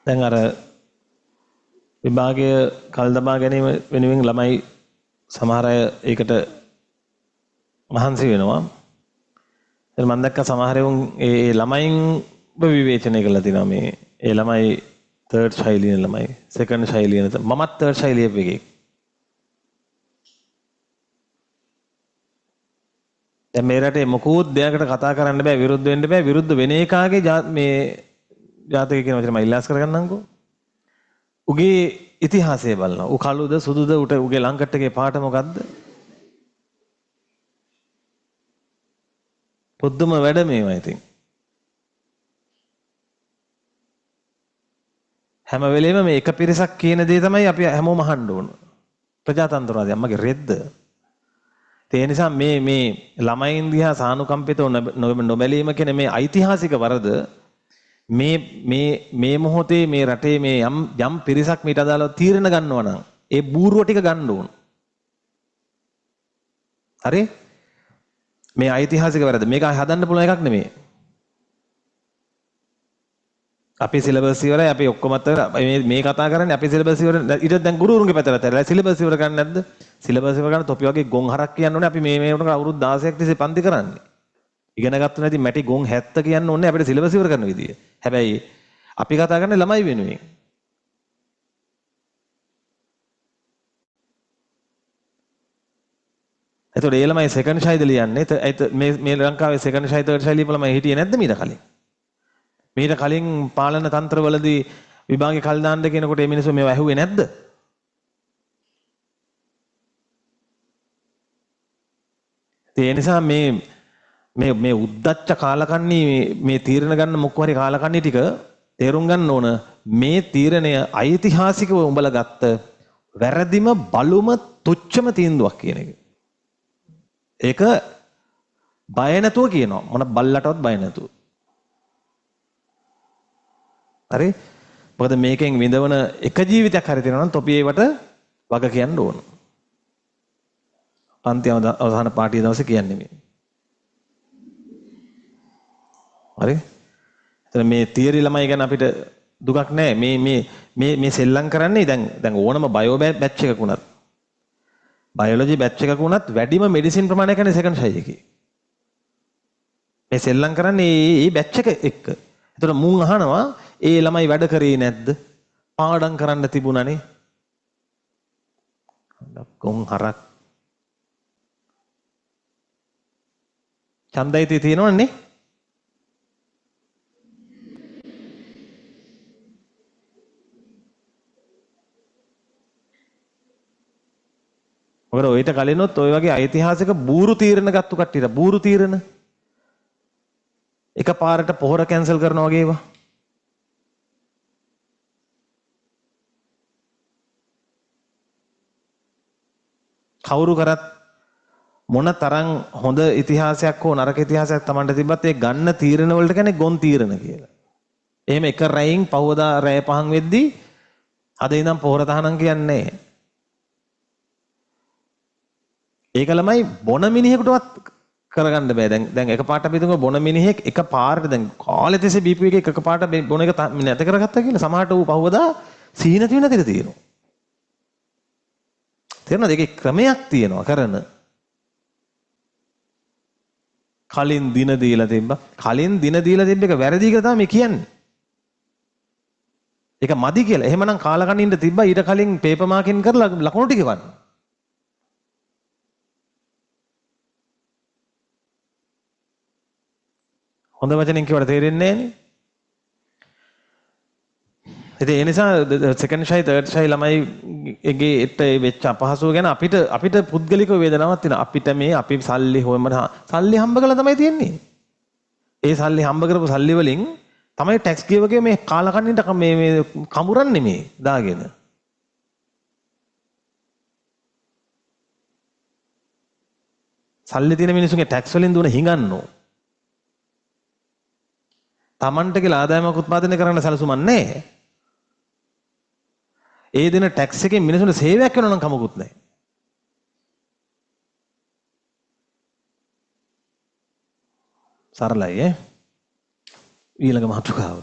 දැන් අර විභාගයේ කල් දමා ගැනීම වෙනුවෙන් ළමයි සමහර අය ඒකට මහන්සි වෙනවා. එතන මම දැක්ක සමහර උන් ඒ ළමයින්ව විවේචනය කරලා තිනවා මේ ඒ ළමයි third ශෛලිය ළමයි second ශෛලිය නැත මමත් third ශෛලිය එකේ. දැන් මේ රටේ මොකුත් දෙයකට කතා කරන්න බෑ විරුද්ධ වෙන්න බෑ විරුද්ධ වෙන එකාගේ මේ ජාතකය කියන වචනේ මම ඉල්ලාස් කරගන්නම්කෝ. උගේ ඉතිහාසය බලනවා. ඌ කළුද සුදුද උගේ ලංකට් එකේ පාට මොකද්ද? පොද්දම වැඩ මේවා ඉතින්. හැම වෙලේම මේ එක පිරිසක් කියන දේ තමයි අපි හැමෝම අහන්න ඕන. ප්‍රජාතන්ත්‍රවාදී අම්මගේ රෙද්ද. ඒ නිසා මේ ළමයින් දිහා සානුකම්පිතව නොබැලීම කියන මේ ඓතිහාසික වරද මේ මොහොතේ මේ රටේ මේ යම් පිරිසක් මීට අදාළව තීරණ ගන්නවා නම් ඒ බූරුව ටික ගන්න ඕන. හරි? මේ ඓතිහාසික වැරද්ද මේක හදන්න පුළුවන් එකක් නෙමෙයි. අපි සිලබස් ඉවරයි අපි ඔක්කොමත් මේ කතා කරන්නේ අපි සිලබස් ඉවර ඊට දැන් ගුරුවරුන්ගේ පැත්තට ඇරලා සිලබස් ඉවර කරන්නේ නැද්ද? සිලබස් ඉවර කරන තොපි වගේ ගොන් හරක් කියන්න ඕනේ අපි මේ උනක අවුරුදු 16ක් තිස්සේ පන්ති කරන්නේ. ඉගෙන ගත්ත නැති මැටි ගොන් 70 කියන්න ඕනේ අපිට සිලබස් ඉවර කරන විදිය. හැබැයි අපි කතා කරන්නේ ළමයි වෙනුවෙන්. එතකොට ඒ ළමයි සෙකන්ඩ් ශෛලිය ලියන්නේ මේ ලංකාවේ සෙකන්ඩ් ශෛලිය තර්ඩ් ශෛලිය ළමයි හිටියේ නැද්ද මීට කලින්? මීට කලින් පාලන තන්ත්‍රවලදී විභාගේ කල් දාන්න කියනකොට මේ මිනිස්සු මේව ඇහුවේ නැද්ද? ඒ නිසා මේ උද්දච්ච කාලකන්ණී මේ තීරණ ගන්න මොකක් හරි කාලකන්ණී ටික තේරුම් ගන්න ඕන මේ තීරණය ඓතිහාසිකව උඹලා ගත්ත වැරදිම බලුම තුච්චම තීන්දුවක් කියන එක. ඒක බය නැතුව කියනවා මොන බල්ලටවත් බය නැතුව. හරි? මොකද මේකෙන් විඳවන එක ජීවිතයක් හරි තියෙනවා නම් තොපි ඒවට වග කියන්න ඕන. පන්ති අවසාන පාටිය දවසේ කියන්නේ මේ. හරි? එතන මේ තියරි ළමයි ගැන අපිට දුකක් නැහැ. මේ සෙල්ලම් කරන්නේ දැන් ඕනම බයෝ බැච් එකක උනත් බයොලොජි බැච් එකක උනත් වැඩිම මෙඩිසින් ප්‍රමාණය කියන්නේ සෙකන්ඩ් ශෛලිය එකේ. මේ සෙල්ලම් කරන්නේ මේ බැච් එක එක්ක. එතකොට මුන් අහනවා ඒ ළමයි වැඩ කරේ නැද්ද? පාඩම් කරන්න තිබුණානේ. කොන් හරක්. ඡන්දයිති තියෙනවනේ. මොකද ඔයිට කලිනොත් ඔය වගේ ඓතිහාසික බූරු තීරණ ගත්තු කට්ටියට බූරු තීරණ එක පාරට පොහොර කැන්සල් කරනවා වගේ ඒවා. කවුරු කරත් මොන තරම් හොඳ ඉතිහාසයක් හෝ නරක ඉතිහාසයක් Tamanට තිබ්බත් ඒ ගන්න තීරණ වලට කියන්නේ ගොන් තීරණ කියලා. එහෙම එක රැයින් පහවදා රැය 5 වෙද්දී අද ඉඳන් පොහොර තහනම් කියන්නේ නැහැ. ඒක ළමයි බොන මිනිහෙකුටවත් කරගන්න බෑ. දැන් එකපාරට අපි හිතමු බොන මිනිහෙක් එකපාරට දැන් කාලේ තිස්සේ බීපු එකපාරට බොන එක නැත කරගත්තා කියලා සමහරට ඌ පහවදා සීන තියෙන දෙයක් තියෙනවා. තේරෙනවද? ඒකේ ක්‍රමයක් තියෙනවා කරන. කලින් දින දීලා තිබ්බා. කලින් දින දීලා තිබ්බ එක වැරදි කියලා තමයි මේ කියන්නේ. ඒක මදි කියලා. එහෙමනම් කාලකන්නින්ද තිබ්බා ඊට කලින් පේපර් මාකින් කරලා ලකුණු ටික ගන්න. හොඳ වචනෙන් කියවට තේරෙන්නේ නැහනේ. ඉතින් ඒ නිසා සෙකන්ඩ් ශෛලිය තර්ඩ් ශෛලිය ළමයිගේ එක්ක වෙච්ච අපහසුව ගැන අපිට පුද්ගලික වේදනාවක් තියෙනවා. අපිට මේ අපි සල්ලි සල්ලි හම්බ කරලා තමයි තියෙන්නේ. ඒ සල්ලි හම්බ කරපු සල්ලි වලින් තමයි ටැක්ස් ගෙවගේ මේ කාලකන්නින්ට මේ කමුරන්නේ මේ දාගෙන. සල්ලි තියෙන මිනිස්සුන්ගේ ටැක්ස් වලින් දුන හිඟන්නෝ. Tamanට කියලා ආදායමක් උත්පාදනය කරන්න සැලසුමක් නැහැ. ඒ දෙන ටැක්ස් එකෙන් මිනිසුන්ට සේවයක් වෙනවා නම් කමකුත් නැහැ. සරලයි ඈ. ඊළඟ මාතෘකාව.